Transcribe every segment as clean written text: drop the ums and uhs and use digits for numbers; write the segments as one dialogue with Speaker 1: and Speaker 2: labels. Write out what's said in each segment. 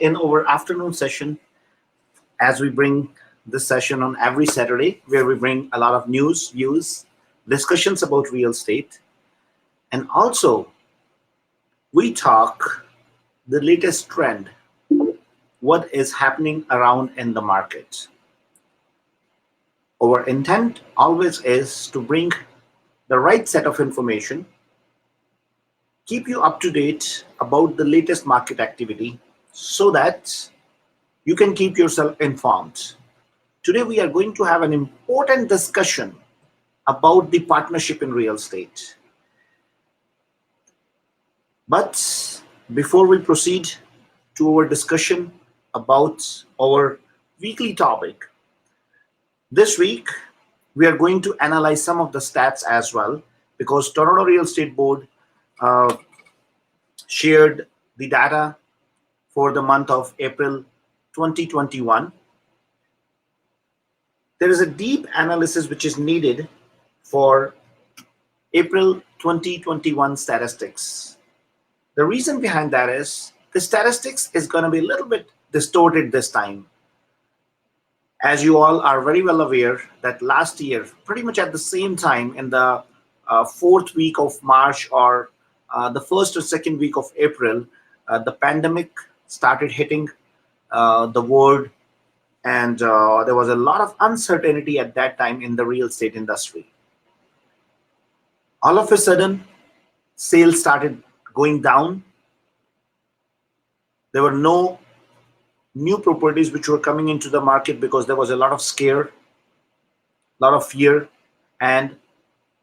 Speaker 1: in our afternoon session, as we bring this session on every Saturday, where we bring a lot of news, views, discussions about real estate, and also we talk the latest trend, what is happening around in the market. Our intent always is to bring the right set of information, keep you up to date about the latest market activity so that you can keep yourself informed. Today, we are going to have an important discussion about the partnership in real estate. But before we proceed to our discussion about our weekly topic, this week we are going to analyze some of the stats as well because Toronto Real Estate Board uh, shared the data for the month of April 2021. There is a deep analysis which is needed for April 2021 statistics. The reason behind that is the statistics is going to be a little bit distorted this time. As you all are very well aware that last year, pretty much at the same time in the fourth week of March or the first or second week of April, the pandemic started hitting the world, and there was a lot of uncertainty at that time in the real estate industry. All of a sudden, sales started going down. There were no new properties which were coming into the market because there was a lot of scare, a lot of fear, and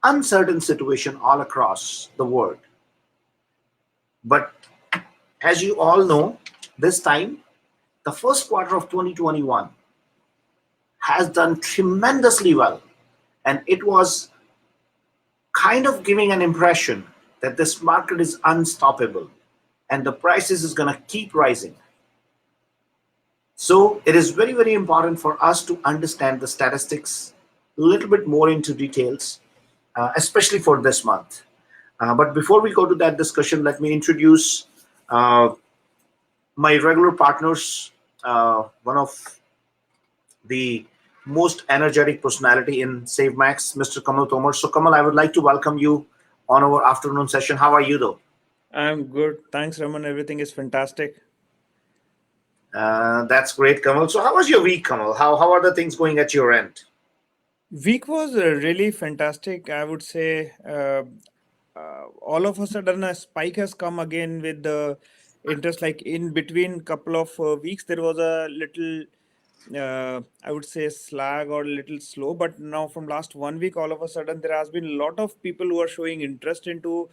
Speaker 1: uncertain situation all across the world. But as you all know, this time, the first quarter of 2021 has done tremendously well, and it was kind of giving an impression that this market is unstoppable and the prices is going to keep rising. So it is very, very important for us to understand the statistics a little bit more into details, especially for this month. But before we go to that discussion, let me introduce my regular partners, one of the most energetic personality in SaveMax, Mr. Kamal Tomar. So Kamal, I would like to welcome you on our afternoon session. How are you though?
Speaker 2: I'm good. Thanks, Raman. Everything is fantastic.
Speaker 1: That's great, Kamal. So how was your week, Kamal? How are the things going at your end?
Speaker 2: Week was really fantastic. I would say all of a sudden a spike has come again with the interest. Like in between couple of weeks, there was a little, I would say, slag or a little slow. But now from last 1 week, all of a sudden there has been a lot of people who are showing interest into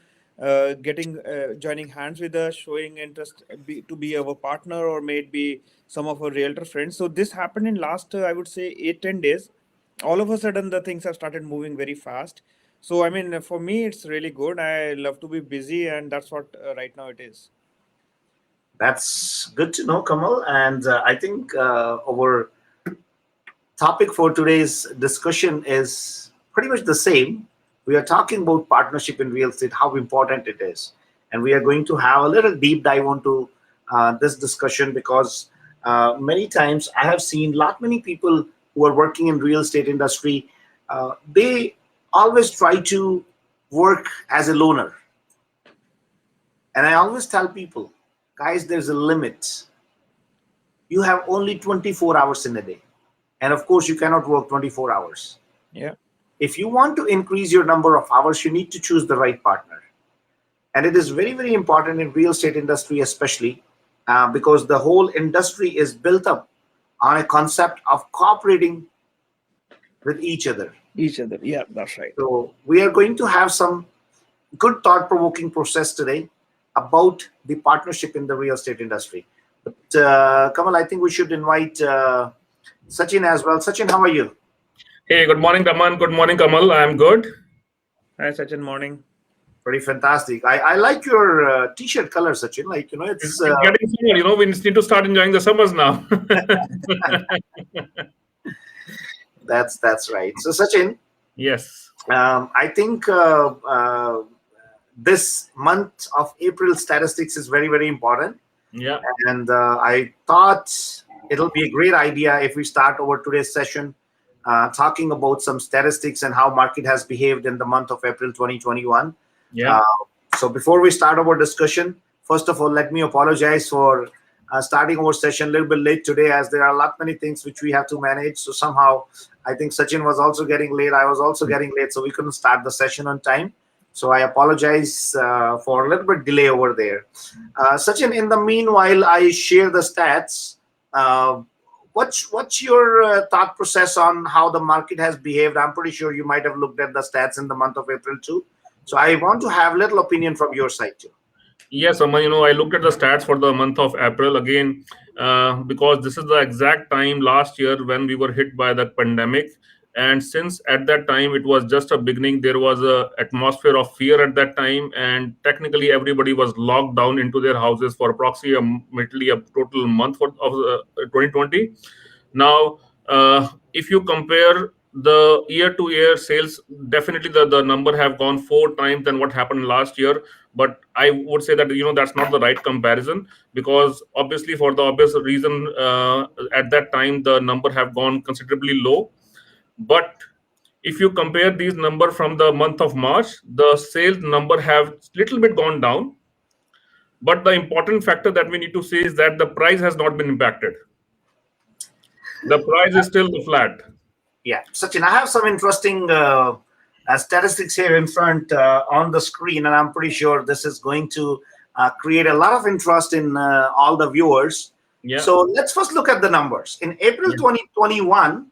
Speaker 2: getting joining hands with us, showing interest to be our partner or maybe some of our realtor friends. So this happened in last, I would say, 8-10 days. All of a sudden the things have started moving very fast. So I mean, for me it's really good. I love to be busy, and that's what right now it is.
Speaker 1: That's good to know, Kamal. And I think our topic for today's discussion is pretty much the same. We are talking about partnership in real estate, how important it is. And we are going to have a little deep dive onto this discussion because many times I have seen lot many people who are working in real estate industry, they always try to work as a loaner. And I always tell people, guys, there's a limit. You have only 24 hours in a day. And of course, you cannot work 24 hours.
Speaker 2: Yeah.
Speaker 1: If you want to increase your number of hours, you need to choose the right partner. And it is very, very important in real estate industry, especially because the whole industry is built up on a concept of cooperating with each other.
Speaker 2: Each other. Yeah, that's right.
Speaker 1: So we are going to have some good thought-provoking process today about the partnership in the real estate industry. But Kamal, I think we should invite Sachin as well. Sachin, how are you?
Speaker 3: Hey, good morning, Raman. Good morning, Kamal. I'm good.
Speaker 2: Hi, Sachin. Morning.
Speaker 1: Pretty fantastic. I like your t-shirt color, Sachin. Like, you know,
Speaker 3: It's
Speaker 1: it's
Speaker 3: getting summer. We just need to start enjoying the summers now.
Speaker 1: that's right. So Sachin,
Speaker 3: Yes.
Speaker 1: I think this month of April statistics is very, very important.
Speaker 3: Yeah.
Speaker 1: And I thought it'll be a great idea if we start over today's session talking about some statistics and how market has behaved in the month of April 2021.
Speaker 3: Yeah.
Speaker 1: Uh, so before we start our discussion, first of all, let me apologize for starting our session a little bit late today, as there are a lot many things which we have to manage. So somehow, I think Sachin was also getting late. I was also getting late, so we couldn't start the session on time. So I apologize for a little bit delay over there. Sachin, in the meanwhile, I share the stats. Uh, what's your thought process on how the market has behaved? I'm pretty sure you might have looked at the stats in the month of April too. So I want to have little opinion from your side too.
Speaker 3: Yes, Raman, I looked at the stats for the month of April again, because this is the exact time last year when we were hit by that pandemic. And since at that time it was just a beginning, there was a atmosphere of fear at that time, and technically everybody was locked down into their houses for approximately a total month of 2020. Now, if you compare the year to year sales, definitely the number have gone four times than what happened last year. But I would say that that's not the right comparison, because obviously for the obvious reason, at that time the number have gone considerably low. But if you compare these number from the month of March, the sales number have little bit gone down. But the important factor that we need to say is that the price has not been impacted. The price is still flat.
Speaker 1: Yeah, Sachin, I have some interesting statistics here in front on the screen, and I'm pretty sure this is going to create a lot of interest in all the viewers.
Speaker 3: Yeah.
Speaker 1: So let's first look at the numbers. In April
Speaker 3: Yeah.
Speaker 1: 2021,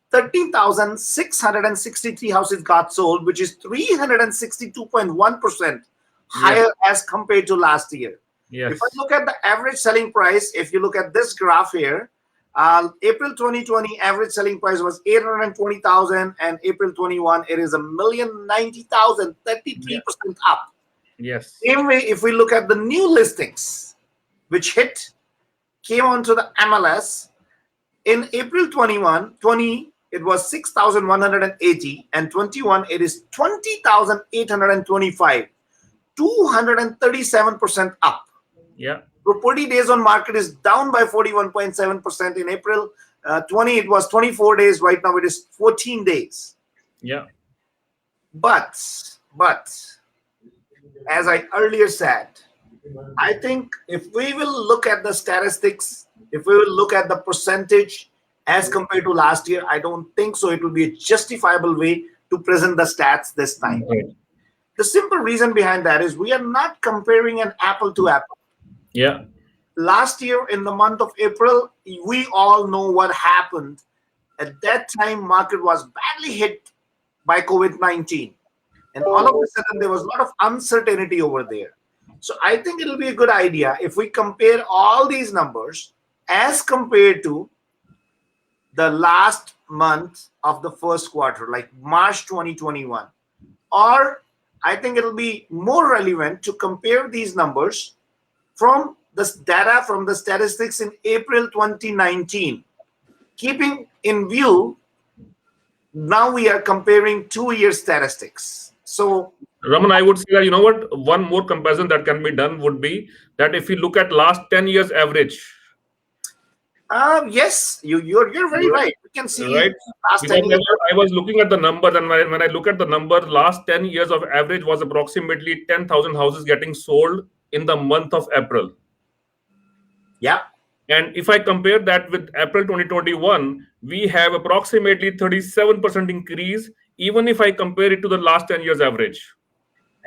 Speaker 1: 13,663 houses got sold, which is 362.1%
Speaker 3: Yes.
Speaker 1: higher as compared to last year. If I
Speaker 3: Yes.
Speaker 1: look at the average selling price, if you look at this graph here, April 2020 average selling price was 820,000, and April 21 it is 1,090,000,
Speaker 3: Yeah.
Speaker 1: 33% up.
Speaker 3: Yes.
Speaker 1: Same way, if we look at the new listings, which came onto the MLS in April 20, it was 6,180, and 21 it is 20,825, 237% up.
Speaker 3: Yeah.
Speaker 1: Property days on market is down by 41.7%. In April 20, it was 24 days. Right now, it is 14 days.
Speaker 3: Yeah.
Speaker 1: But as I earlier said, I think if we will look at the statistics, if we will look at the percentage as compared to last year, I don't think so. It will be a justifiable way to present the stats this time.
Speaker 3: Right.
Speaker 1: The simple reason behind that is we are not comparing an apple to apple.
Speaker 3: Yeah.
Speaker 1: Last year in the month of April, we all know what happened. At that time, market was badly hit by COVID-19. And all of a sudden, there was a lot of uncertainty over there. So I think it'll be a good idea if we compare all these numbers as compared to the last month of the first quarter, like March 2021. Or I think it'll be more relevant to compare these numbers from this data from the statistics in April 2019. Keeping in view, now we are comparing 2-year statistics. So,
Speaker 3: Raman, I would say that what, one more comparison that can be done would be that if you look at last 10 years average,
Speaker 1: yes, you're very right. You can see
Speaker 3: right?
Speaker 1: last 10
Speaker 3: Because
Speaker 1: years.
Speaker 3: I was looking at the number, and when I look at the number, last 10 years of average was approximately 10,000 houses getting sold in the month of April.
Speaker 1: Yeah.
Speaker 3: And if I compare that with April 2021, we have approximately 37% increase, even if I compare it to the last 10 years average.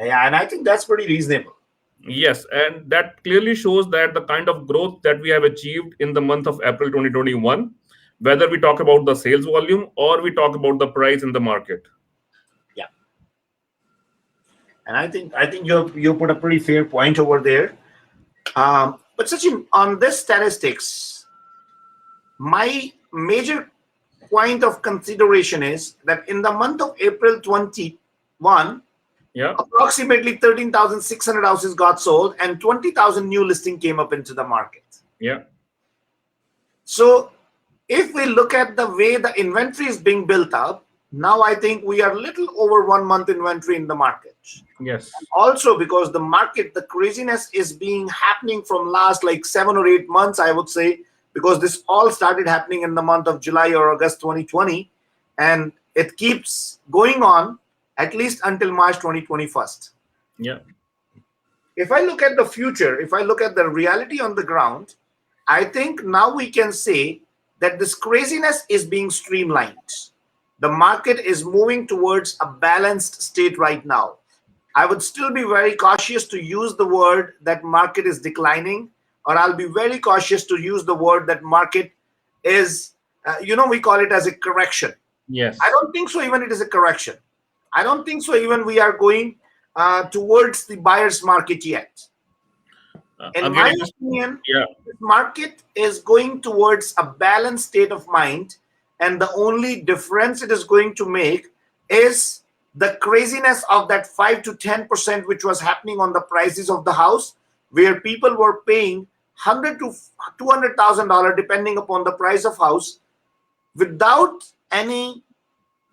Speaker 1: Yeah, and I think that's pretty reasonable.
Speaker 3: Yes, and that clearly shows that the kind of growth that we have achieved in the month of April 2021, whether we talk about the sales volume or we talk about the price in the market.
Speaker 1: Yeah. And I think you put a pretty fair point over there. But Sachin, on this statistics, my major point of consideration is that in the month of April 21,
Speaker 3: Yeah.
Speaker 1: approximately 13,600 houses got sold and 20,000 new listing came up into the market.
Speaker 3: Yeah.
Speaker 1: So if we look at the way the inventory is being built up, Now I think we are little over 1 month inventory in the market.
Speaker 3: Yes.
Speaker 1: Also, because the market, the craziness is being happening from last like 7 or 8 months, I would say, because this all started happening in the month of July or August 2020, and it keeps going on at least until March 2021.
Speaker 3: Yeah.
Speaker 1: If I look at the future, if I look at the reality on the ground, I think now we can say that this craziness is being streamlined. The market is moving towards a balanced state right now. I would still be very cautious to use the word that market is declining, or I'll be very cautious to use the word that market is, we call it as a correction. I
Speaker 3: Yes.
Speaker 1: don't think so, even it is a correction. I don't think so, even we are going towards the buyer's market yet. In
Speaker 3: Again,
Speaker 1: my
Speaker 3: it is.
Speaker 1: opinion,
Speaker 3: Yeah.
Speaker 1: this market is going towards a balanced state of mind, and the only difference it is going to make is the craziness of that 5 to 10% which was happening on the prices of the house, where people were paying $100,000 to $200,000 depending upon the price of house without any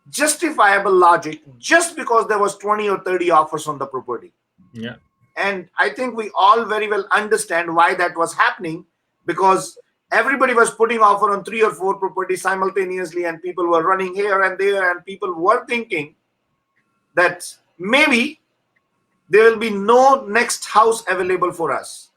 Speaker 1: justifiable logic, just because there was 20 or 30 offers on the property.
Speaker 3: Yeah.
Speaker 1: And I think we all very well understand why that was happening, because everybody was putting offer on 3 or 4 properties simultaneously, and people were running here and there, and people were thinking that maybe there will be no next house available for us.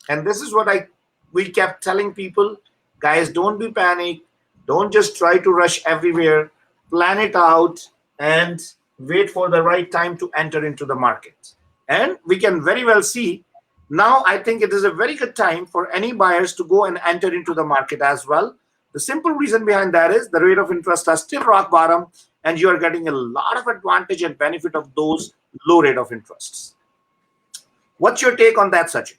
Speaker 1: And this is what we kept telling people, guys, don't be panic, don't just try to rush everywhere, plan it out and wait for the right time to enter into the market. And we can very well see now, I think it is a very good time for any buyers to go and enter into the market as well. The simple reason behind that is the rate of interest are still rock bottom, and you are getting a lot of advantage and benefit of those low rate of interests. What's your take on that, Sachin?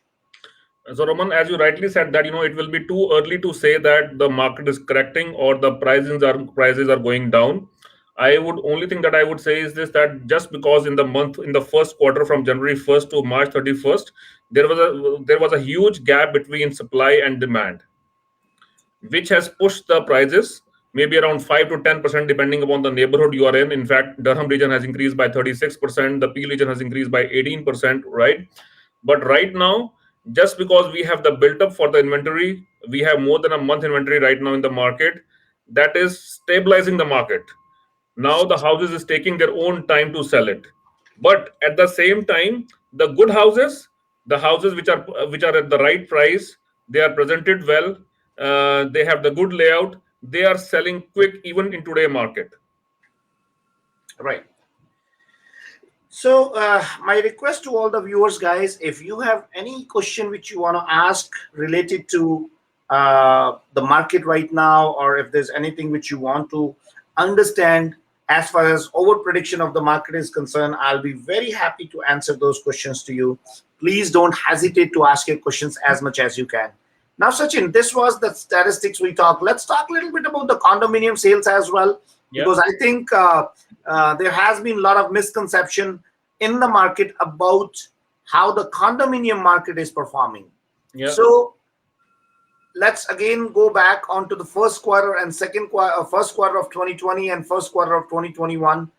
Speaker 3: So, Roman, as you rightly said, that it will be too early to say that the market is correcting or the prices are going down. I would only thing that I would say is this, that just because in the first quarter from January 1st to March 31st, there was a huge gap between supply and demand, which has pushed the prices maybe around 5 to 10% depending upon the neighborhood you are in. In fact, Durham region has increased by 36%, the Peel region has increased by 18%, right? But right now, just because we have the built up for the inventory, we have more than a month inventory right now in the market, that is stabilizing the market. Now the houses is taking their own time to sell it, but at the same time, the good houses, the houses which are at the right price, they are presented well, they have the good layout, they are selling quick even in today market.
Speaker 1: Right. So, my request to all the viewers, guys, if you have any question which you want to ask related to the market right now, or if there's anything which you want to understand as far as over prediction of the market is concerned, I'll be very happy to answer those questions to you. Please don't hesitate to ask your questions as much as you can. Now, Sachin, this was the statistics we talked. Let's talk a little bit about the condominium sales as well,
Speaker 3: Yeah.
Speaker 1: because I think there has been a lot of misconception in the market about how the condominium market is performing.
Speaker 3: Yeah.
Speaker 1: So let's again go back onto the first quarter and second quarter, first quarter of 2020 and first quarter of 2021.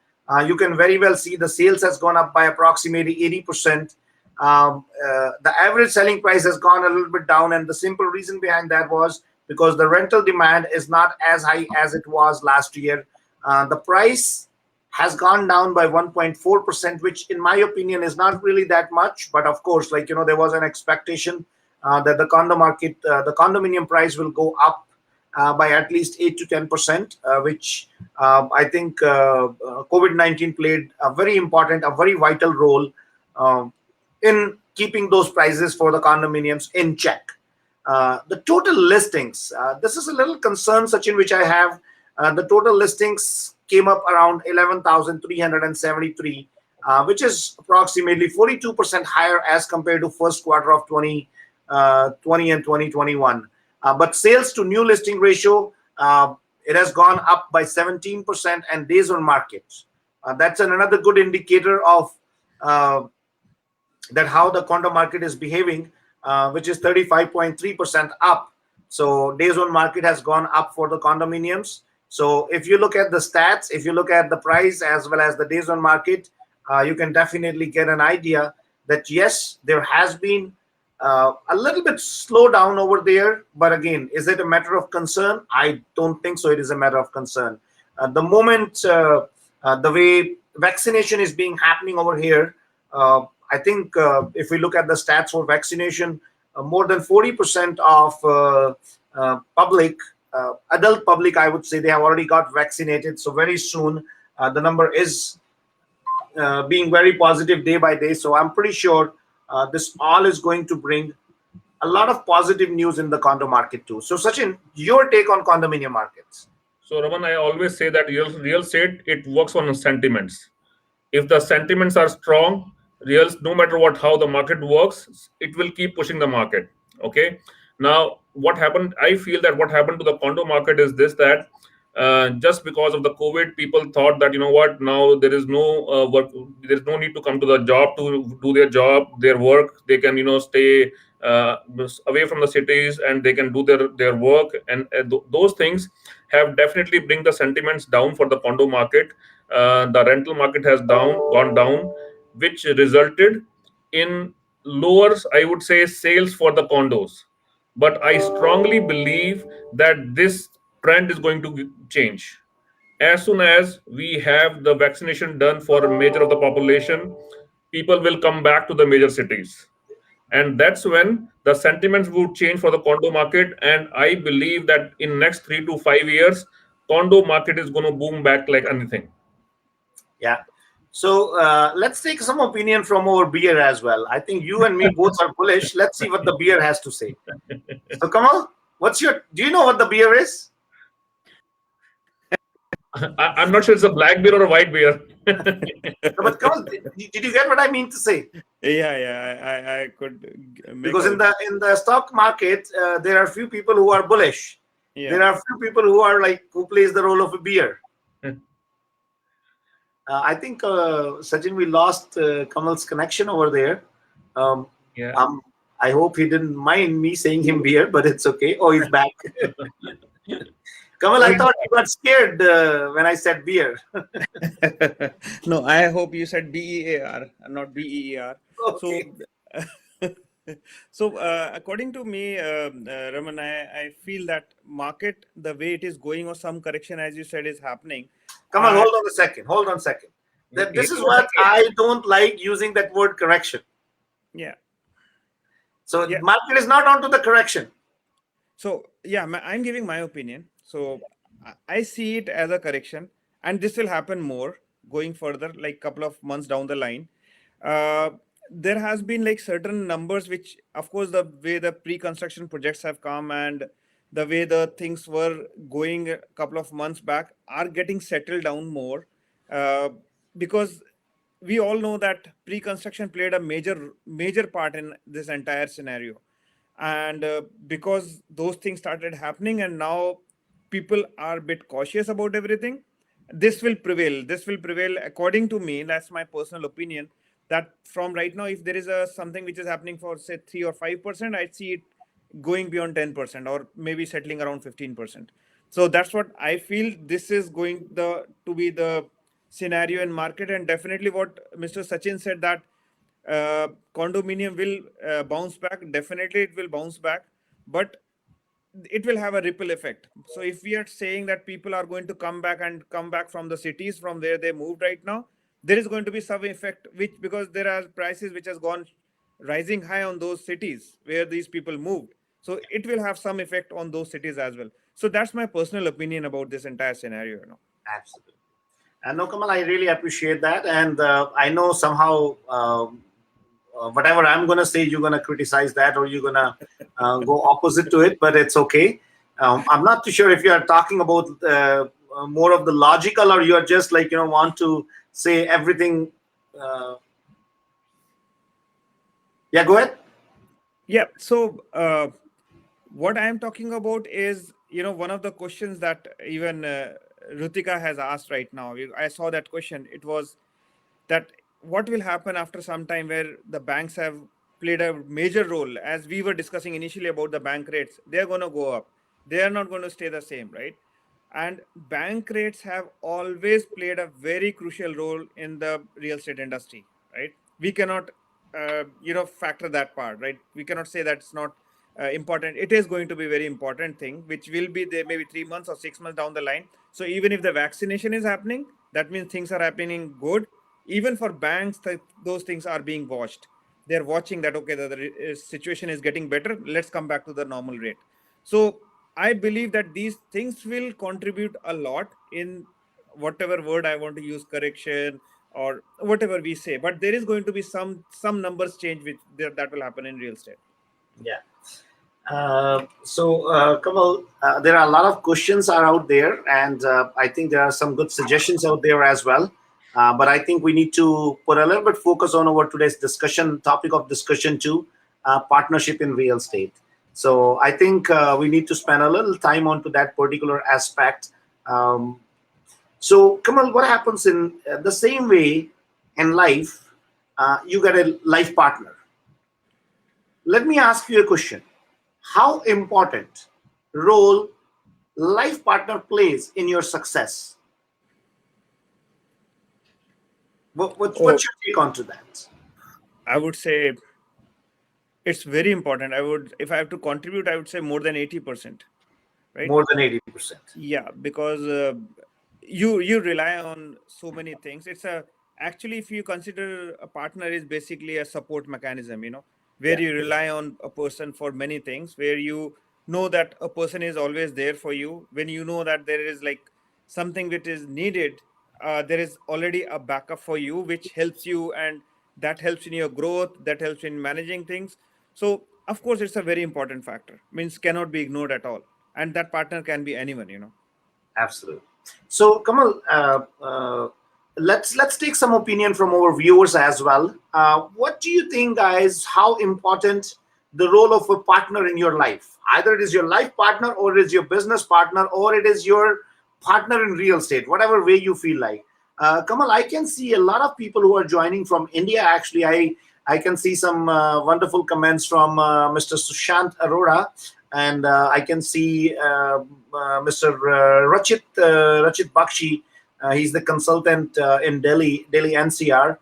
Speaker 1: You can very well see the sales has gone up by approximately 80%. The average selling price has gone a little bit down, and the simple reason behind that was because the rental demand is not as high as it was last year. The price has gone down by 1.4%, which in my opinion is not really that much. But of course, there was an expectation that the condo market, the condominium price will go up by at least 8 to 10%, which I think COVID-19 played a very important, a very vital role in keeping those prices for the condominiums in check. The total listings, this is a little concern, Sachin, which I have. The total listings came up around 11,373, which is approximately 42% higher as compared to first quarter of 2020 and 2021. But sales to new listing ratio, it has gone up by 17%, and days on market. That's another good indicator of that how the condo market is behaving, which is 35.3% up. So days on market has gone up for the condominiums. So if you look at the stats, if you look at the price as well as the days on market, you can definitely get an idea that yes, there has been a little bit slowdown over there. But again, is it a matter of concern? I don't think so. It is a matter of concern. The moment the way vaccination is being happening over here, I think if we look at the stats for vaccination, more than 40% of public, adult public, I would say, they have already got vaccinated. So very soon, the number is being very positive day by day. So I'm pretty sure this all is going to bring a lot of positive news in the condo market too. So Sachin, your take on condominium markets?
Speaker 3: So, Raman, I always say that real estate, it works on sentiments. If the sentiments are strong, reals, no matter what, how the market works, it will keep pushing the market. Okay. Now, what happened? I feel that what happened to the condo market is this, that just because of the COVID, people thought that, you know what, now there is no work, there is no need to come to the job to do their job, their work. They can, stay away from the cities, and they can do their work, and those things have definitely bring the sentiments down for the condo market. The rental market has gone down, which resulted in lower, I would say, sales for the condos. But I strongly believe that this trend is going to change as soon as we have the vaccination done for a major of the population. People will come back to the major cities, and that's when the sentiments would change for the condo market. And I believe that in next 3 to 5 years, condo market is going to boom back like anything.
Speaker 1: Yeah. So let's take some opinion from our beer as well. I think you and me both are bullish. Let's see what the beer has to say. So Kamal, do you know what the beer is?
Speaker 3: I'm not sure it's a black beer or a white beer.
Speaker 1: No, but Kamal, did you get what I mean to say?
Speaker 2: I could make
Speaker 1: Because in
Speaker 2: out.
Speaker 1: the stock market, there are few people who are bullish. There
Speaker 2: Yeah.
Speaker 1: are few people who are like who plays the role of a beer. I think Sachin, we lost Kamal's connection over there. Um,
Speaker 3: Yeah.
Speaker 1: um, I hope he didn't mind me saying him beer, but it's okay. Oh, he's back. Kamal,
Speaker 3: No,
Speaker 1: I
Speaker 3: he's
Speaker 1: thought you got scared when I said beer.
Speaker 2: No, I hope you said BEAR, not BEER. So,
Speaker 1: Okay.
Speaker 2: according to me, Raman, I feel that market, the way it is going, or some correction, as you said, is happening.
Speaker 1: Kamal,
Speaker 2: And
Speaker 1: hold on a second. Hold on a second.
Speaker 3: back.
Speaker 1: This is what I don't like using that word correction.
Speaker 2: yeah,
Speaker 1: So
Speaker 2: yeah.
Speaker 1: market is not onto the correction.
Speaker 2: So, yeah, I'm giving my opinion. So, I see it as a correction, and this will happen more going further, like couple of months down the line. Uh, there has been like certain numbers, which, of course, the way the pre-construction projects have come and the way the things were going a couple of months back are getting settled down more, uh, because we all know that pre-construction played a major part in this entire scenario, and because those things started happening and now people are a bit cautious about everything, this will prevail according to me. That's my personal opinion, that from right now, if there is a something which is happening for say 3 or 5%, I see it going beyond 10% or maybe settling around 15%. So that's what I feel. This is going to be the scenario in market. And definitely what Mr. Sachin said, that condominium will bounce back. Definitely it will bounce back, but it will have a ripple effect. So if we are saying that people are going to come back from the cities from where they moved right now, there is going to be some effect, which, because there are prices which has gone rising high on those cities where these people moved, so it will have some effect on those cities as well. So that's my personal opinion about this entire scenario.
Speaker 1: Absolutely. And no, Kamal, I really appreciate that. And I know somehow whatever I'm going to say, you're going to criticize that or you're going to go opposite to it, but it's okay. I'm not too sure if you are talking about more of the logical or you are just like, want to say everything. Uh, yeah, go ahead.
Speaker 2: Yeah. So what I am talking about is, one of the questions that even Rutika has asked right now. I saw that question. It was that what will happen after some time, where the banks have played a major role, as we were discussing initially about the bank rates. They're going to go up. They are not going to stay the same, right? And bank rates have always played a very crucial role in the real estate industry, right? We cannot factor that part, right? We cannot say that's not important. It is going to be very important thing, which will be there maybe 3 months or 6 months down the line. So even if the vaccination is happening, that means things are happening good. Even for banks, those things are being watched. They're watching that, okay, the situation is getting better, let's come back to the normal rate. So I believe that these things will contribute a lot in whatever word I want to use, correction or whatever we say. But there is going to be some numbers change which that will happen in real estate.
Speaker 1: Yeah. Kamal, there are a lot of questions are out there, and I think there are some good suggestions out there as well. But I think we need to put a little bit focus on our today's discussion topic of discussion too, partnership in real estate. So I think we need to spend a little time onto that particular aspect. Um, so Kamal, what happens in the same way in life? You get a life partner. Let me ask you a question. How important role life partner plays in your success?
Speaker 2: Oh,
Speaker 1: What's your take on to that?
Speaker 2: I would say it's very important. I would, if I have to contribute, I would say more than 80%, right?
Speaker 1: More than 80%.
Speaker 2: Yeah, because you rely on so many things. It's a actually, if you consider a partner is basically a support mechanism, where
Speaker 1: Yeah,
Speaker 2: you rely on a person for many things, where you know that a person is always there for you. When you know that there is like something which is needed, there is already a backup for you, which helps you, and that helps in your growth, that helps in managing things. So of course, it's a very important factor. Means cannot be ignored at all, and that partner can be anyone.
Speaker 1: absolutely. So, Kamal, let's take some opinion from our viewers as well. What do you think, guys? How important the role of a partner in your life? Either it is your life partner, or it is your business partner, or it is your partner in real estate. Whatever way you feel like. Kamal, I can see a lot of people who are joining from India. Actually, I can see some wonderful comments from Mr. Sushant Arora, and I can see Mr. Rachit Bakshi. He's the consultant in Delhi NCR.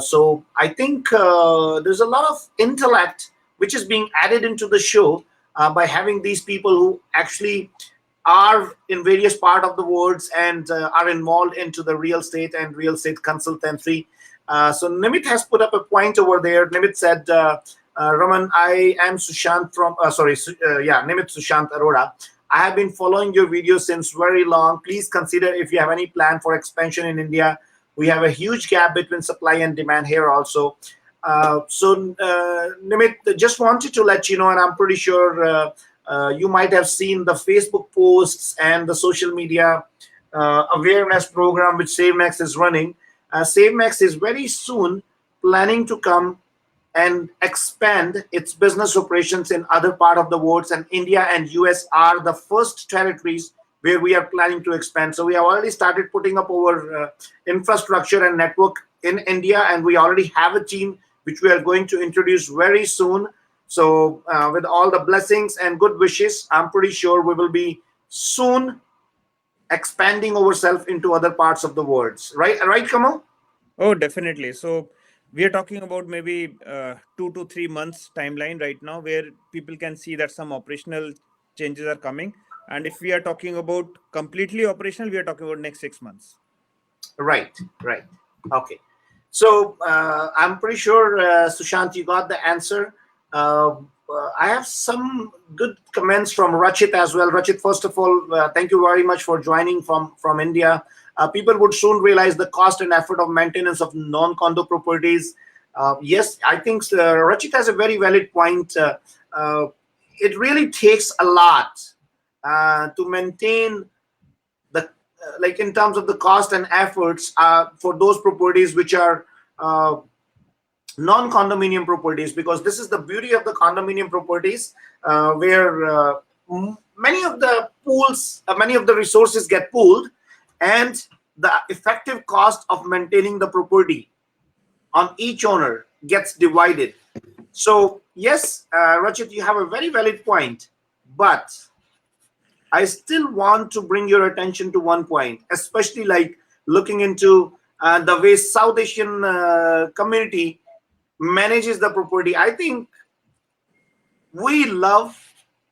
Speaker 1: So I think there's a lot of intellect which is being added into the show by having these people who actually are in various part of the worlds and are involved into the real estate and real estate consultancy. So Nimit has put up a point over there. Nimit said, Raman, I am Sushant from, Nimit Sushant Arora. I have been following your videos since very long. Please consider if you have any plan for expansion in India. We have a huge gap between supply and demand here also. Nimit, just wanted to let you know, and I'm pretty sure you might have seen the Facebook posts and the social media awareness program which SaveMax is running. SaveMax is very soon planning to come and expand its business operations in other part of the world, and India and US are the first territories where we are planning to expand. So we have already started putting up our infrastructure and network in India, and we already have a team which we are going to introduce very soon. So with all the blessings and good wishes, I'm pretty sure we will be soon expanding ourselves into other parts of the world. Right, Kamal?
Speaker 2: Oh, definitely. So we are talking about maybe 2 to 3 months timeline right now, where people can see that some operational changes are coming. And if we are talking about completely operational, we are talking about next 6 months.
Speaker 1: Right, right. Okay. So I'm pretty sure, Sushant, you got the answer. I have some good comments from Rachit as well. Rachit, first of all, thank you very much for joining from India. People would soon realize the cost and effort of maintenance of non-condo properties. Yes, I think Rachit has a very valid point. It really takes a lot to maintain the like in terms of the cost and efforts for those properties which are uh, non-condominium properties, because this is the beauty of the condominium properties, where many of the pools, many of the resources get pooled, and the effective cost of maintaining the property on each owner gets divided. So yes, Rachit, you have a very valid point, but I still want to bring your attention to one point, especially like looking into the way South Asian community manages the property. I think we love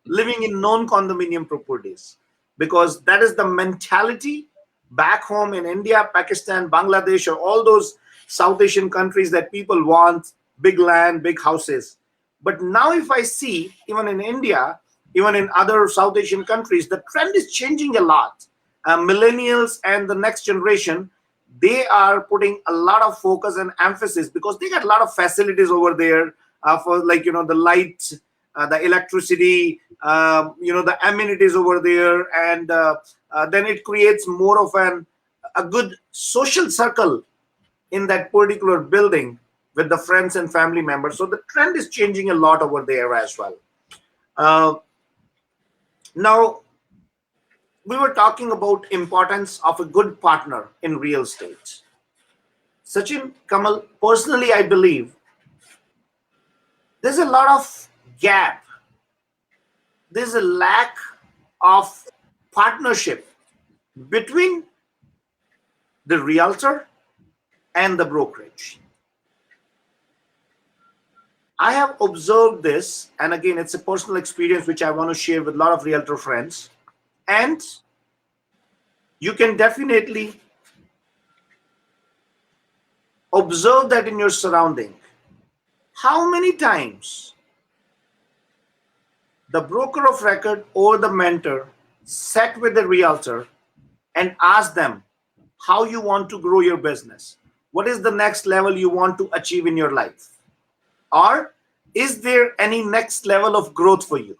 Speaker 1: living in non-condominium properties because that is the mentality back home in India, Pakistan, Bangladesh, or all those South Asian countries that people want big land, big houses. But now, if I see even in India, even in other South Asian countries, the trend is changing a lot. Millennials and the next generation, they are putting a lot of focus and emphasis because they got a lot of facilities over there for, like, the light, the electricity, the amenities over there, and then it creates more of a good social circle in that particular building with the friends and family members. So the trend is changing a lot over there as well. Uh, Now, we were talking about importance of a good partner in real estate. Sachin, Kamal, personally, I believe there's a lot of gap. There's a lack of partnership between the realtor and the brokerage. I have observed this, and again, it's a personal experience which I want to share with a lot of realtor friends. And you can definitely observe that in your surrounding. How many times the broker of record or the mentor sat with the realtor and asked them how you want to grow your business? What is the next level you want to achieve in your life? Or is there any next level of growth for you?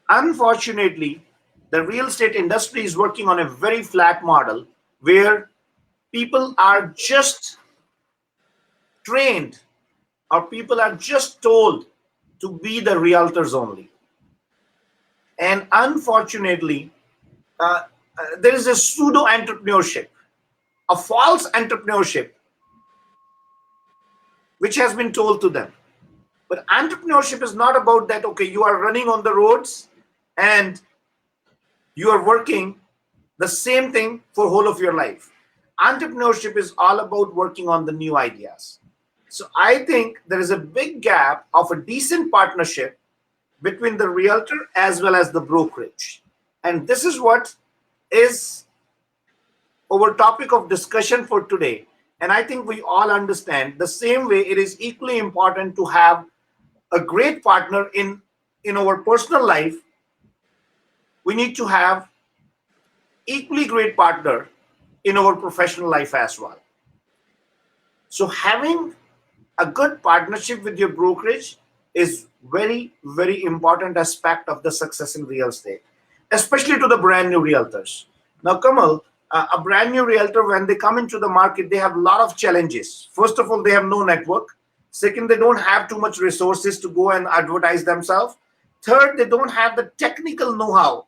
Speaker 1: Unfortunately, the real estate industry is working on a very flat model where people are just trained, or people are just told to be the realtors only. And unfortunately, there is a pseudo entrepreneurship, a false entrepreneurship, which has been told to them. But entrepreneurship is not about that, okay, you are running on the roads and you are working the same thing for whole of your life. Entrepreneurship is all about working on the new ideas. So I think there is a big gap of a decent partnership between the realtor as well as the brokerage. And this is what is our topic of discussion for today. And I think we all understand the same way it is equally important to have a great partner in our personal life. We need to have equally great partner in our professional life as well. So having a good partnership with your brokerage is very, very important aspect of the success in real estate, especially to the brand new realtors. Now, Kamal, a brand new realtor, when they come into the market, they have a lot of challenges. First of all, they have no network. Second, they don't have too much resources to go and advertise themselves. Third, they don't have the technical know-how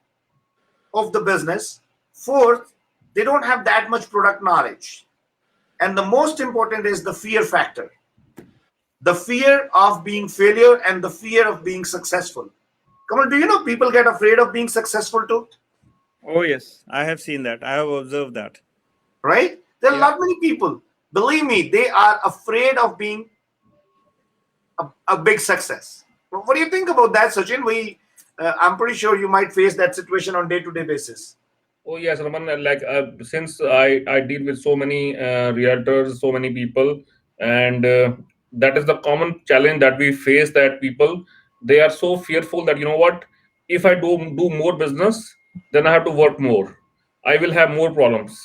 Speaker 1: of the business. Fourth, they don't have that much product knowledge. And the most important is the fear factor, the fear of being failure and the fear of being successful. Come on, do you know people get afraid of being successful too?
Speaker 2: Oh, yes, I have seen that. I have observed that.
Speaker 1: Right? There are a
Speaker 2: Yeah.
Speaker 1: lot many people. Believe me, they are afraid of being a big success. What do you think about that, Sachin? I'm pretty sure you might face that situation on day-to-day basis.
Speaker 3: Oh yes, Raman. Like since I deal with so many realtors, so many people, and that is the common challenge that we face. That people, they are so fearful that, you know what, if I do more business, then I have to work more. I will have more problems.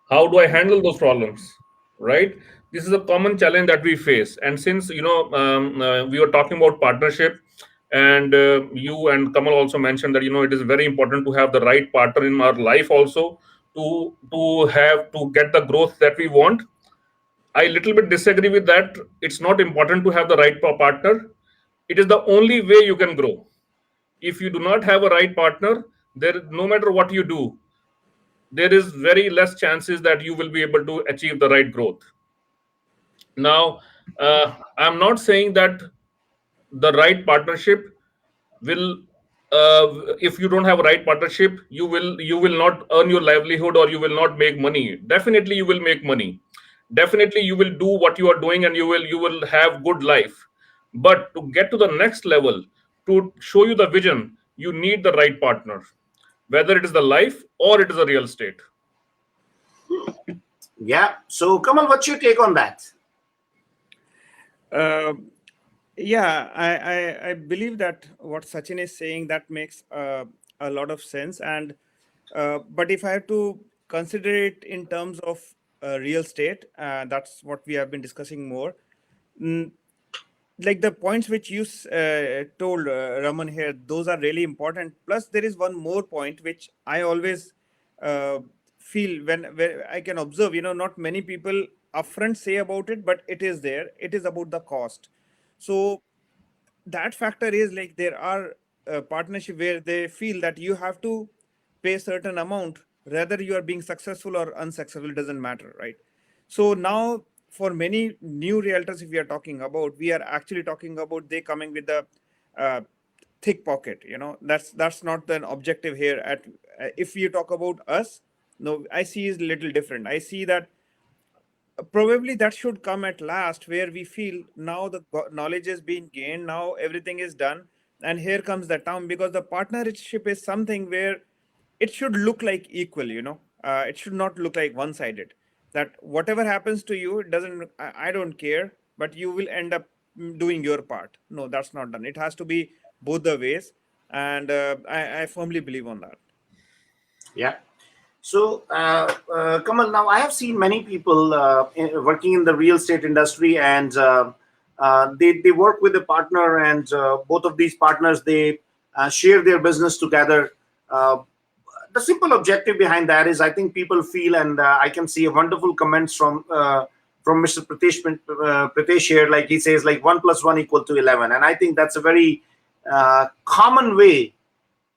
Speaker 3: How do I handle those problems? Right. This is a common challenge that we face. And since, we were talking about partnership, and you and Kamal also mentioned that, it is very important to have the right partner in our life also, to get the growth that we want. I little bit disagree with that. It's not important to have the right partner. It is the only way you can grow. If you do not have a right partner, there, no matter what you do, there is very less chances that you will be able to achieve the right growth. Now, I'm not saying that the right partnership will if you don't have a right partnership, you will not earn your livelihood, or you will not make money. Definitely you will make money, definitely you will do what you are doing, and you will have good life. But to get to the next level, to show you the vision, you need the right partner, whether it is the life or it is a real estate.
Speaker 1: Yeah. So, Kamal, what's your take on that?
Speaker 2: Uh, yeah, I believe that what Sachin is saying, that makes a lot of sense. And but if I have to consider it in terms of real estate, that's what we have been discussing more. Mm, like the points which you told, Raman, here, those are really important. Plus there is one more point which I always uh, feel when I can observe, not many people upfront say about it, but it is there. It is about the cost. So that factor is like there are partnership where they feel that you have to pay certain amount, whether you are being successful or unsuccessful, it doesn't matter, right? So now for many new realtors, if we are talking about, we are actually talking about they coming with the uh, thick pocket. That's not the objective here. At if you talk about us, no, I see is little different. I see that probably that should come at last, where we feel now the knowledge is being gained, now everything is done, and here comes the term, because the partnership is something where it should look like equal. It should not look like one sided, that whatever happens to you, it doesn't, I don't care, but you will end up doing your part. No, that's not done. It has to be both the ways. And I firmly believe on that.
Speaker 1: Yeah. So, Kamal, now I have seen many people working in the real estate industry, and they work with a partner, and both of these partners, they share their business together. Uh, the simple objective behind that is, I think people feel, and I can see a wonderful comments from Mr. Pritesh here. Like he says, like 1 + 1 equal to 11, and I think that's a very common way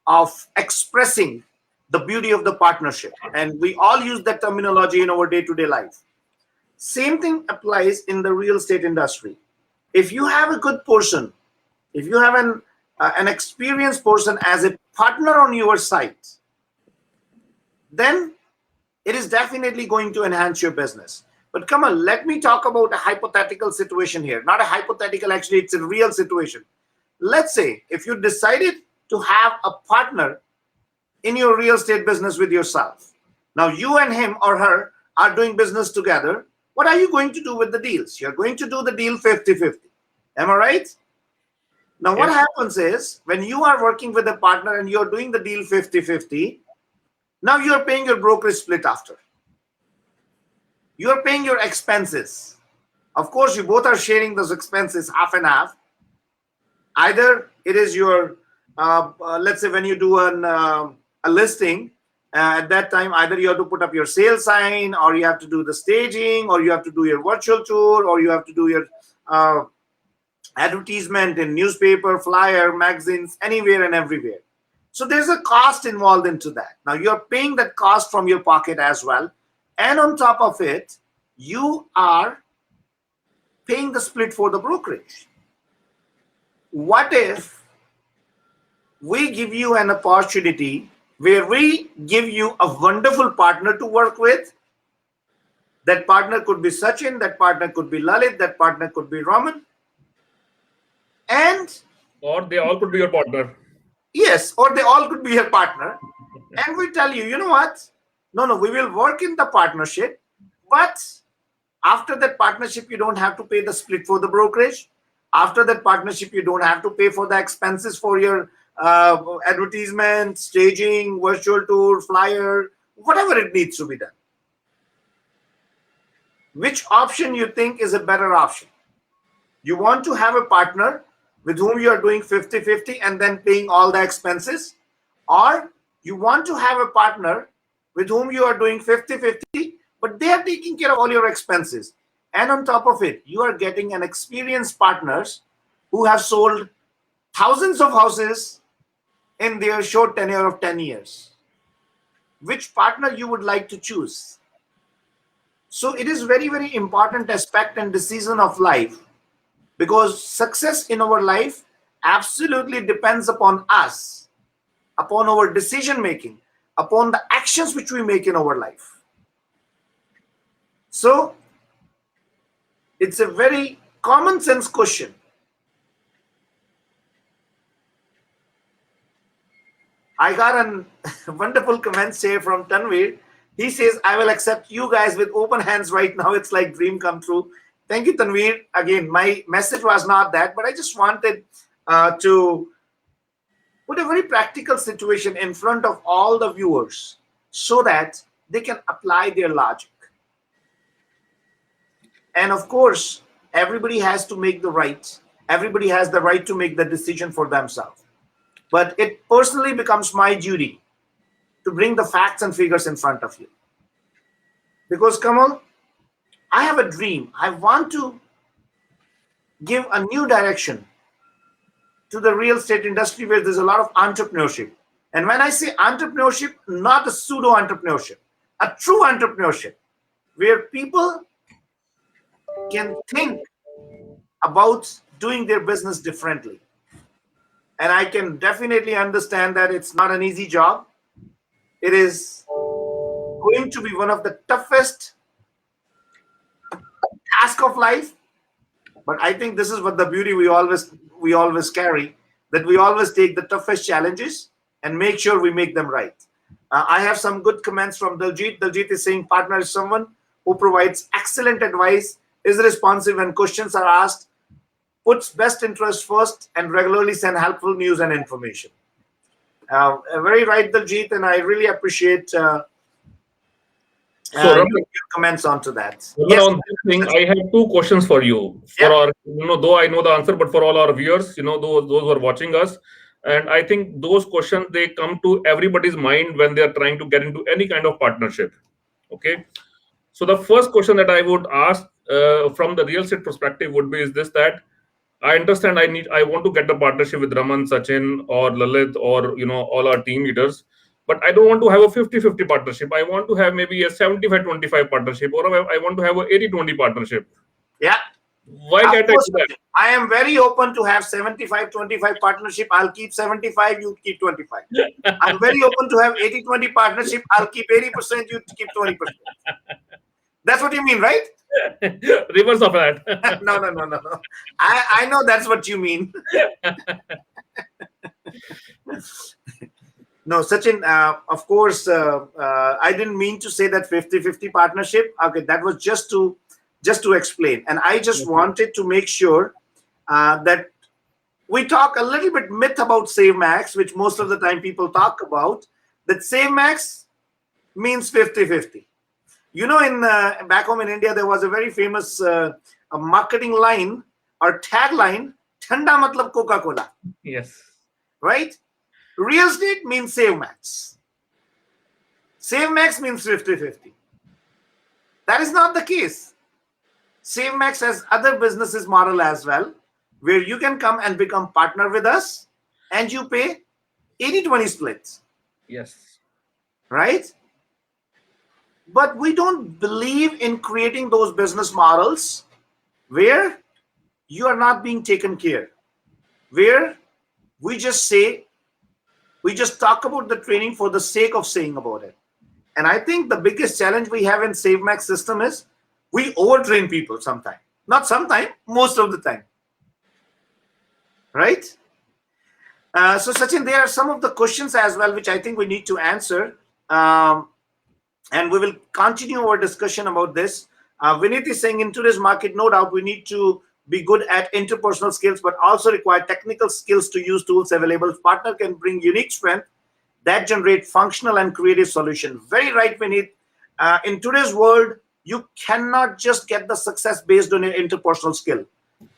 Speaker 1: of expressing the beauty of the partnership. And we all use that terminology in our day to day life. Same thing applies in the real estate industry. If you have a good person, if you have an experienced person as a partner on your side, then it is definitely going to enhance your business. But come on, let me talk about a hypothetical situation here. Not a hypothetical, actually, it's a real situation. Let's say if you decided to have a partner in your real estate business with yourself. Now, you and him or her are doing business together. What are you going to do with the deals? You're going to do the deal 50-50. Am I right? Now, what
Speaker 3: Yes.
Speaker 1: happens is when you are working with a partner and you're doing the deal 50-50, now you're paying your brokerage split after. You're paying your expenses. Of course, you both are sharing those expenses half and half. Either it is your, let's say when you do a listing, at that time, either you have to put up your sale sign, or you have to do the staging, or you have to do your virtual tour, or you have to do your advertisement in newspaper, flyer, magazines, anywhere and everywhere. So there's a cost involved into that. Now you're paying that cost from your pocket as well. And on top of it, you are paying the split for the brokerage. What if we give you an opportunity where we give you a wonderful partner to work with? That partner could be Sachin, that partner could be Lalit, that partner could be Raman. And
Speaker 3: Or they all could be your partner.
Speaker 1: yes, or they all could be your partner. And we tell you, you know what? No, we will work in the partnership, but after that partnership, you don't have to pay the split for the brokerage. After that partnership, you don't have to pay for the expenses for your advertisement, staging, virtual tour, flyer, whatever it needs to be done. Which option you think is a better option? You want to have a partner with whom you are doing 50-50 and then paying all the expenses? Or you want to have a partner with whom you are doing 50-50, but they are taking care of all your expenses. And on top of it, you are getting an experienced partners who have sold thousands of houses in their short tenure of 10 years. Which partner you would like to choose? So it is very, very important aspect and decision of life, because success in our life absolutely depends upon us. upon our decision making, upon the actions which we make in our life. So it's a very common sense question. I got a wonderful comment here from Tanvir. He says, I will accept you guys with open hands right now. It's like dream come true. Thank you, Tanvir. Again, my message was not that, but I just wanted to put a very practical situation in front of all the viewers so that they can apply their logic. And of course, everybody has to make the right. Everybody has the right to make the decision for themselves. But it personally becomes my duty to bring the facts and figures in front of you. Because, Kamal, I have a dream. I want to give a new direction to the real estate industry where there's a lot of entrepreneurship. And when I say entrepreneurship, not a pseudo entrepreneurship, a true entrepreneurship, where people can think about doing their business differently. And I can definitely understand that it's not an easy job. It is going to be one of the toughest tasks of life. But I think this is what the beauty we always carry, that we always take the toughest challenges and make sure we make them right. I have some good comments from Daljit. Daljit is saying partner is someone who provides excellent advice, is responsive when questions are asked, puts best interest first, and regularly send helpful news and information. Very right, Daljit, and I really appreciate
Speaker 3: So, Raman,
Speaker 1: your comments onto that.
Speaker 3: Raman,
Speaker 1: Yes.
Speaker 3: on this thing, I have two questions for you. For
Speaker 1: Yeah.
Speaker 3: our, though I know the answer, but for all our viewers, those who are watching us, and I think those questions they come to everybody's mind when they are trying to get into any kind of partnership. Okay. So the first question that I would ask from the real estate perspective would be: is this that I understand I want to get a partnership with Raman, Sachin, or Lalit, or all our team leaders, but I don't want to have a 50-50 partnership. I want to have maybe a 75-25 partnership, or I want to have a 80-20 partnership.
Speaker 1: Yeah.
Speaker 3: Why can't I do that?
Speaker 1: I am very open to have 75-25 partnership. I'll keep 75, you keep 25. I'm very open to have 80-20 partnership. I'll keep 80%, you keep 20%. That's what you mean, right?
Speaker 3: Reverse of that.
Speaker 1: No. I know that's what you mean. No, Sachin, of course, I didn't mean to say that 50-50 partnership. Okay, that was just to explain. And I just wanted to make sure that we talk a little bit myth about SaveMax, which most of the time people talk about, that SaveMax means 50-50. In back home in India, there was a very famous a marketing line or tagline, Thanda matlab Coca-Cola.
Speaker 3: Yes.
Speaker 1: Right? Real estate means SaveMax. SaveMax means 50-50. That is not the case. SaveMax has other businesses model as well, where you can come and become partner with us and you pay 80-20 splits.
Speaker 3: Yes.
Speaker 1: Right? But we don't believe in creating those business models where you are not being taken care, where we just talk about the training for the sake of saying about it. And I think the biggest challenge we have in SaveMax system is we overtrain people sometimes. Not sometimes, most of the time. Right? So Sachin, there are some of the questions as well, which I think we need to answer. And we will continue our discussion about this. Vinit is saying in today's market, no doubt we need to be good at interpersonal skills, but also require technical skills to use tools available. Partner can bring unique strength that generate functional and creative solutions. Very right, Vinit. In today's world, you cannot just get the success based on your interpersonal skill.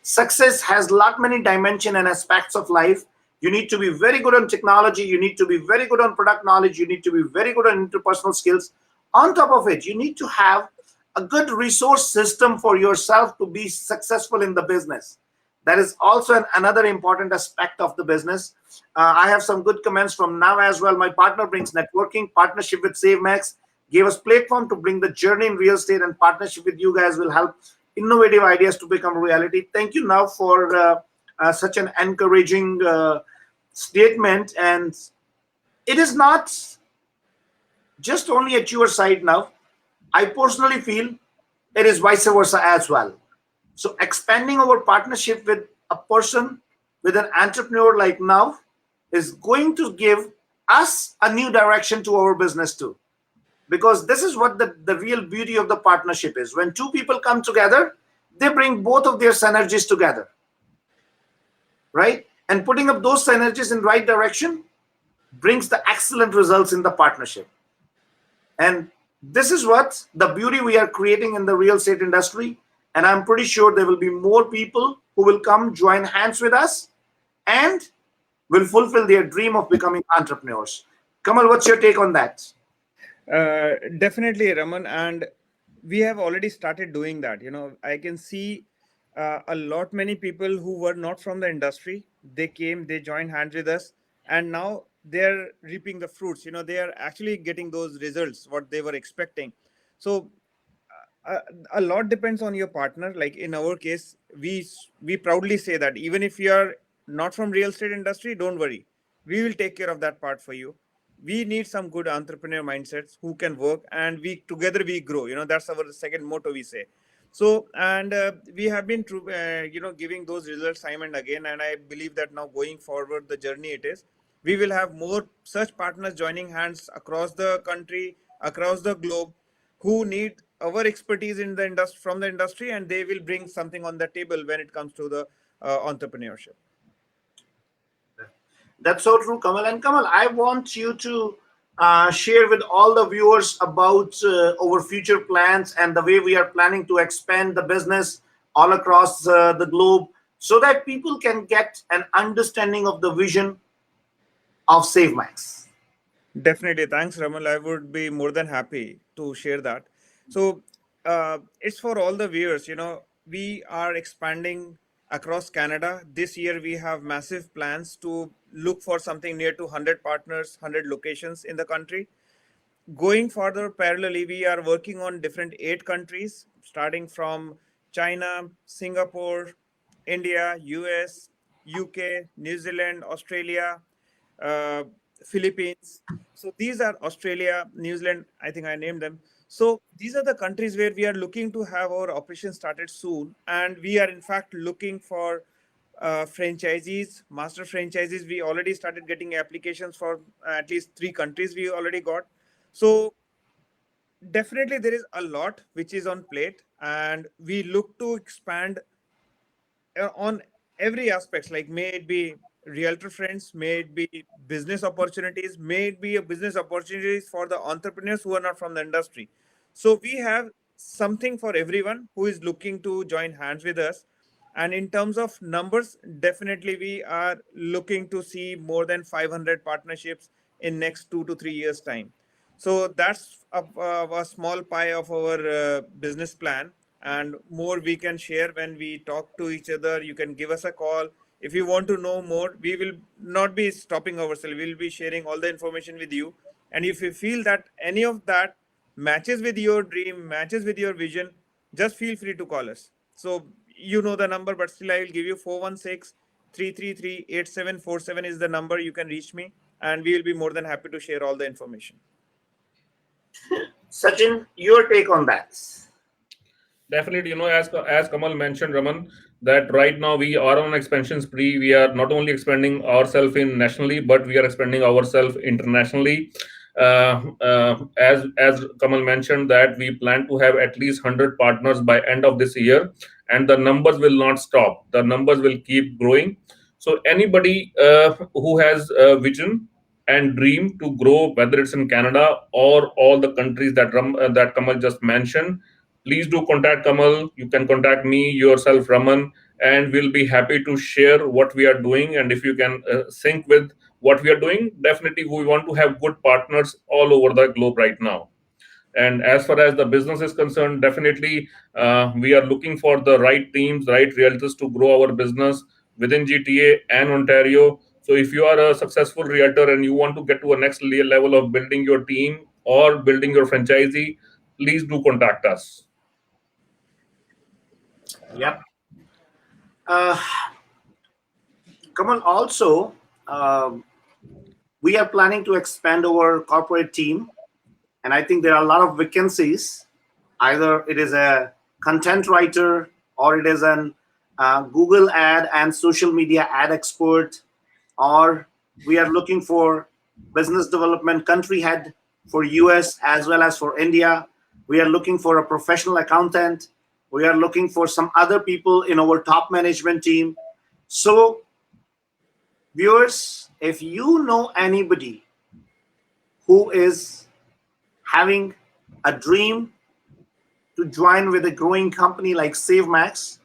Speaker 1: Success has lot many dimensions and aspects of life. You need to be very good on technology. You need to be very good on product knowledge. You need to be very good on interpersonal skills. On top of it, you need to have a good resource system for yourself to be successful in the business. That is also another important aspect of the business. I have some good comments from Nav as well. My partner brings networking. Partnership with SaveMax gave us platform to bring the journey in real estate, and partnership with you guys will help innovative ideas to become reality. Thank you, Nav, for such an encouraging statement. And It is not just only at your side now. I personally feel it is vice versa as well. So expanding our partnership with a person, with an entrepreneur like now, is going to give us a new direction to our business too. Because this is what the real beauty of the partnership is. When two people come together, they bring both of their synergies together, right? And putting up those synergies in right direction brings the excellent results in the partnership. And this is what the beauty we are creating in the real estate industry. And I'm pretty sure there will be more people who will come join hands with us and will fulfill their dream of becoming entrepreneurs. Kamal, what's your take on that?
Speaker 2: Definitely, Raman, and we have already started doing that. I can see a lot many people who were not from the industry. They came, they joined hands with us, and now they're reaping the fruits. They are actually getting those results what they were expecting. So a, a lot depends on your partner. Like in our case, we proudly say that even if you are not from real estate industry, don't worry, we will take care of that part for you. We need some good entrepreneur mindsets who can work, and we together we grow. That's our second motto, we say. So, and we have been giving those results time and again, and I believe that now going forward the journey it is, we will have more such partners joining hands across the country, across the globe, who need our expertise in the industry, from the industry, and they will bring something on the table when it comes to the entrepreneurship.
Speaker 1: That's so true, Kamal. And Kamal, I want you to share with all the viewers about our future plans and the way we are planning to expand the business all across the globe so that people can get an understanding of the vision of SaveMax.
Speaker 2: Definitely. Thanks, Ramal. I would be more than happy to share that. So, it's for all the viewers. We are expanding across Canada. This year, we have massive plans to look for something near to 100 partners, 100 locations in the country. Going further parallelly, we are working on different 8 countries, starting from China, Singapore, India, US, UK, New Zealand, Australia, uh, Philippines. So these are Australia, New Zealand, I think I named them. So these are the countries where we are looking to have our operations started soon. And we are in fact looking for franchisees, master franchisees. We already started getting applications for at least 3 countries we already got. So definitely there is a lot which is on plate, and we look to expand on every aspects, like may it be realtor friends, may it be business opportunities, may it be a business opportunities for the entrepreneurs who are not from the industry. So we have something for everyone who is looking to join hands with us. And in terms of numbers, definitely we are looking to see more than 500 partnerships in next 2 to 3 years time. So that's a small pie of our business plan, and more we can share when we talk to each other. You can give us a call if you want to know more. We will not be stopping ourselves. We'll be sharing all the information with you. And if you feel that any of that matches with your dream, matches with your vision, just feel free to call us. So you know the number, but still I will give you 416-333-8747 is the number you can reach me, and we will be more than happy to share all the information.
Speaker 1: Sachin, your take on that.
Speaker 3: Definitely, as Kamal mentioned, Raman, that right now we are on expansion spree. We are not only expanding ourselves in nationally, but we are expanding ourselves internationally. As Kamal mentioned, that we plan to have at least 100 partners by end of this year, and the numbers will not stop. The numbers will keep growing. So anybody who has a vision and dream to grow, whether it's in Canada or all the countries that Kamal just mentioned, please do contact Kamal. You can contact me, yourself, Raman, and we'll be happy to share what we are doing. And if you can sync with what we are doing, definitely we want to have good partners all over the globe right now. And as far as the business is concerned, definitely we are looking for the right teams, right realtors to grow our business within GTA and Ontario. So if you are a successful realtor and you want to get to a next level of building your team or building your franchisee, please do contact us.
Speaker 1: Yep. Uh, Kamal, also, um, we are planning to expand our corporate team, and I think there are a lot of vacancies. Either it is a content writer, or it is an Google ad and social media ad expert, or we are looking for business development country head for US as well as for India. We are looking for a professional accountant. We are looking for some other people in our top management team. So, viewers, if you know anybody who is having a dream to join with a growing company like SaveMax,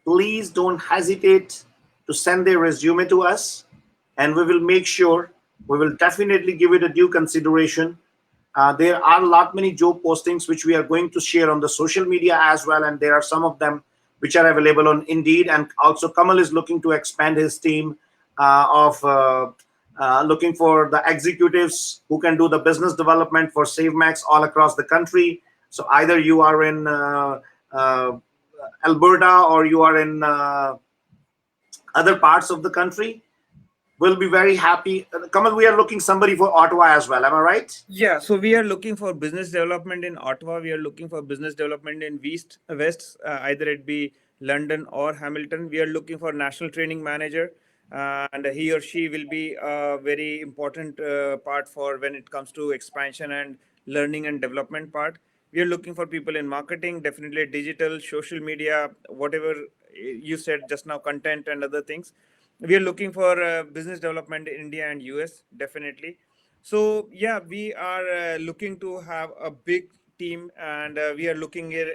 Speaker 1: please don't hesitate to send their resume to us, and we will make sure, we will definitely give it a due consideration. There are a lot many job postings which we are going to share on the social media as well, and there are some of them which are available on Indeed. And also, Kamal is looking to expand his team of looking for the executives who can do the business development for SaveMax all across the country. So either you are in uh, Alberta, or you are in other parts of the country, we'll be very happy. Kamal, we are looking somebody for Ottawa as well. Am I right?
Speaker 2: Yeah, so we are looking for business development in Ottawa. We are looking for business development in West, either it be London or Hamilton. We are looking for national training manager, and he or she will be a very important part for when it comes to expansion and learning and development part. We are looking for people in marketing, definitely digital, social media, whatever you said just now, content and other things. We are looking for business development in India and US, definitely. So yeah, we are looking to have a big team, and we are looking at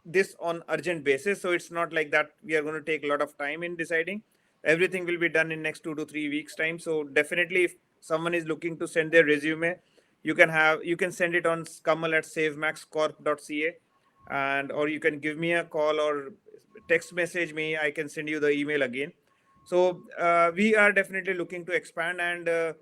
Speaker 2: this on urgent basis. So it's not like that we are going to take a lot of time in deciding. Everything will be done in next 2 to 3 weeks time. So definitely, if someone is looking to send their resume, you can send it on Kamal at savemaxcorp.ca, and or you can give me a call or text message me. I can send you the email again. So we are definitely looking to expand, and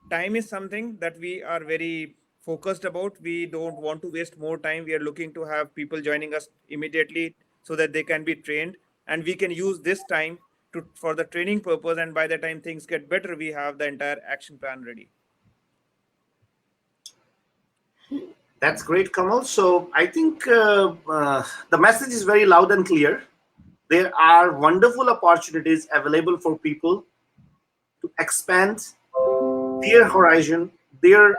Speaker 2: time is something that we are very focused about. We don't want to waste more time. We are looking to have people joining us immediately so that they can be trained, and we can use this time to for the training purpose. And by the time things get better, we have the entire action plan ready.
Speaker 1: That's great, Kamal. So I think the message is very loud and clear. There are wonderful opportunities available for people to expand their horizon, their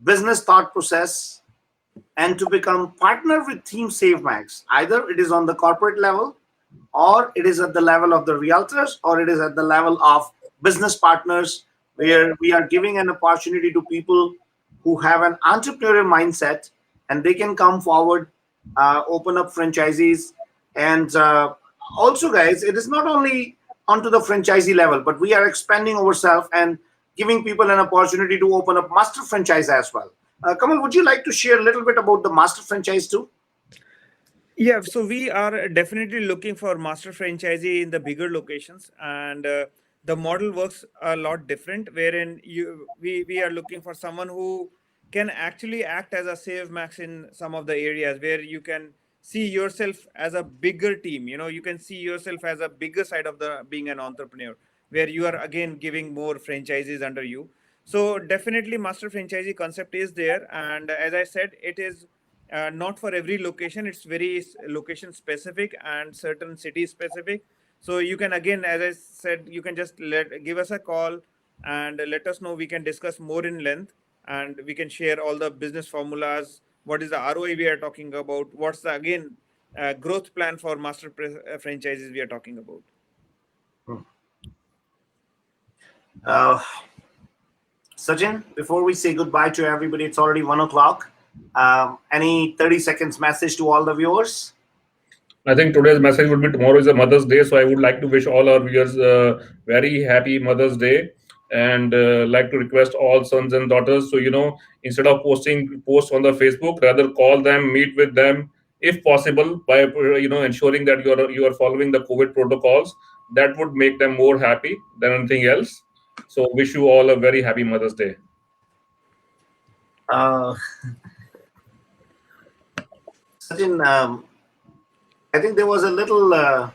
Speaker 1: business thought process, and to become partner with Team SaveMax. Either it is on the corporate level, or it is at the level of the realtors, or it is at the level of business partners, where we are giving an opportunity to people who have an entrepreneurial mindset, and they can come forward, open up franchisees. And also, guys, it is not only onto the franchisee level, but we are expanding ourselves and giving people an opportunity to open up master franchise as well. Kamal, would you like to share a little bit about the master franchise too?
Speaker 2: Yeah, so we are definitely looking for master franchisee in the bigger locations, and the model works a lot different. Wherein we are looking for someone who can actually act as a save max in some of the areas where you can see yourself as a bigger team. You know, you can see yourself as a bigger side of the being an entrepreneur, where you are again giving more franchises under you. So definitely, master franchisee concept is there, and as I said, it is not for every location. It's very location specific and certain city specific. So you can, again, as I said, you can just give us a call and let us know. We can discuss more in length, and we can share all the business formulas. What is the ROI we are talking about? What's the, again, growth plan for franchises we are talking about?
Speaker 1: Uh, Sajin, before we say goodbye to everybody, it's already 1 o'clock. Any 30 seconds message to all the viewers?
Speaker 3: I think today's message would be tomorrow is a Mother's Day, so I would like to wish all our viewers very happy Mother's Day, and like to request all sons and daughters. So instead of posting posts on the Facebook, rather call them, meet with them, if possible, by ensuring that you are following the COVID protocols. That would make them more happy than anything else. So wish you all a very happy Mother's Day.
Speaker 1: Uh, Sajin, I think there was a little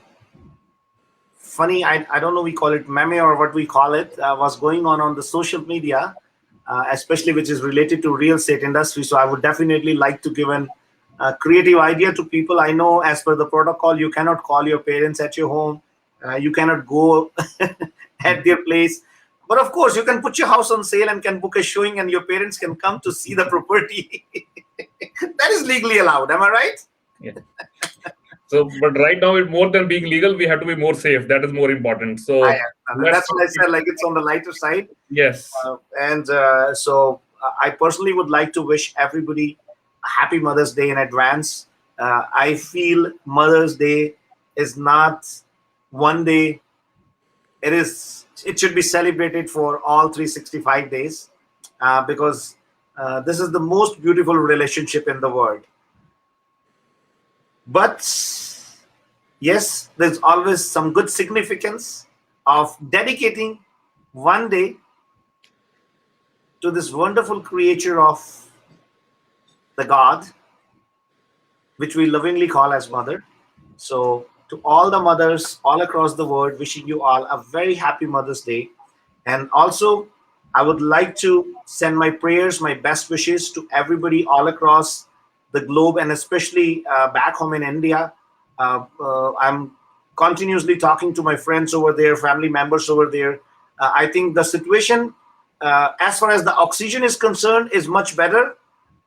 Speaker 1: funny. I don't know, we call it meme or what we call it, was going on the social media, especially which is related to real estate industry. So I would definitely like to give an creative idea to people. I know as per the protocol, you cannot call your parents at your home. You cannot go at their place. But of course, you can put your house on sale and can book a showing, and your parents can come to see the property. That is legally allowed. Am I right?
Speaker 3: Yeah. So, but right now, more than being legal, we have to be more safe. That is more important.
Speaker 1: I
Speaker 3: So
Speaker 1: am.
Speaker 3: let's
Speaker 1: That's what I said. Like, it's on the lighter side.
Speaker 3: yes.
Speaker 1: And so I personally would like to wish everybody a happy Mother's Day in advance. I feel Mother's Day is not one day. It should be celebrated for all 365 days, because this is the most beautiful relationship in the world. But yes, there's always some good significance of dedicating one day to this wonderful creature of the God, which we lovingly call as mother. So, to all the mothers all across the world, wishing you all a very happy Mother's Day. And also, I would like to send my prayers, my best wishes to everybody all across the globe, and especially back home in India. I'm continuously talking to my friends over there, family members over there. I think the situation, as far as the oxygen is concerned, is much better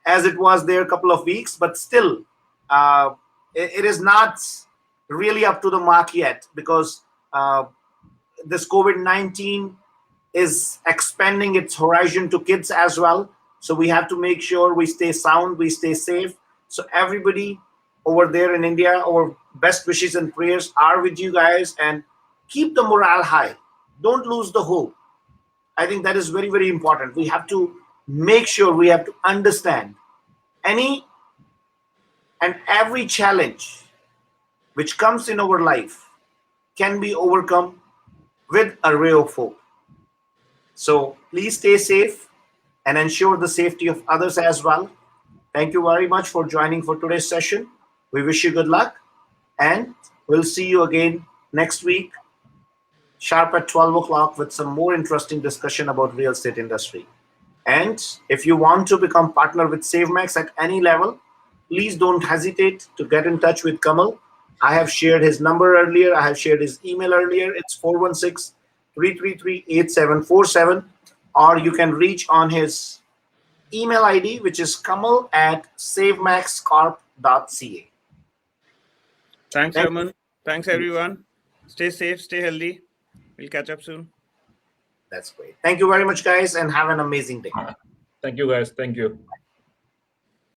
Speaker 1: as it was there a couple of weeks, but still, it is not really up to the mark yet, because this COVID-19 is expanding its horizon to kids as well. So we have to make sure we stay sound, we stay safe. So everybody over there in India, our best wishes and prayers are with you guys, and keep the morale high. Don't lose the hope. I think that is very, very important. We have to make sure, we have to understand any and every challenge which comes in our life can be overcome with a ray of hope. So please stay safe and ensure the safety of others as well. Thank you very much for joining for today's session. We wish you good luck, and we'll see you again next week, sharp at 12 o'clock, with some more interesting discussion about real estate industry. And if you want to become partner with SaveMax at any level, please don't hesitate to get in touch with Kamal. I have shared his number earlier. I have shared his email earlier. It's 416-333-8747. Or you can reach on his email ID, which is kamal@savemaxcorp.ca.
Speaker 2: Thanks,
Speaker 1: Thank
Speaker 2: Raman. Thanks,
Speaker 1: you.
Speaker 2: everyone. Stay safe, stay healthy. We'll catch up soon.
Speaker 1: That's great. Thank you very much, guys, and have an amazing day.
Speaker 3: Thank you, guys. Thank you.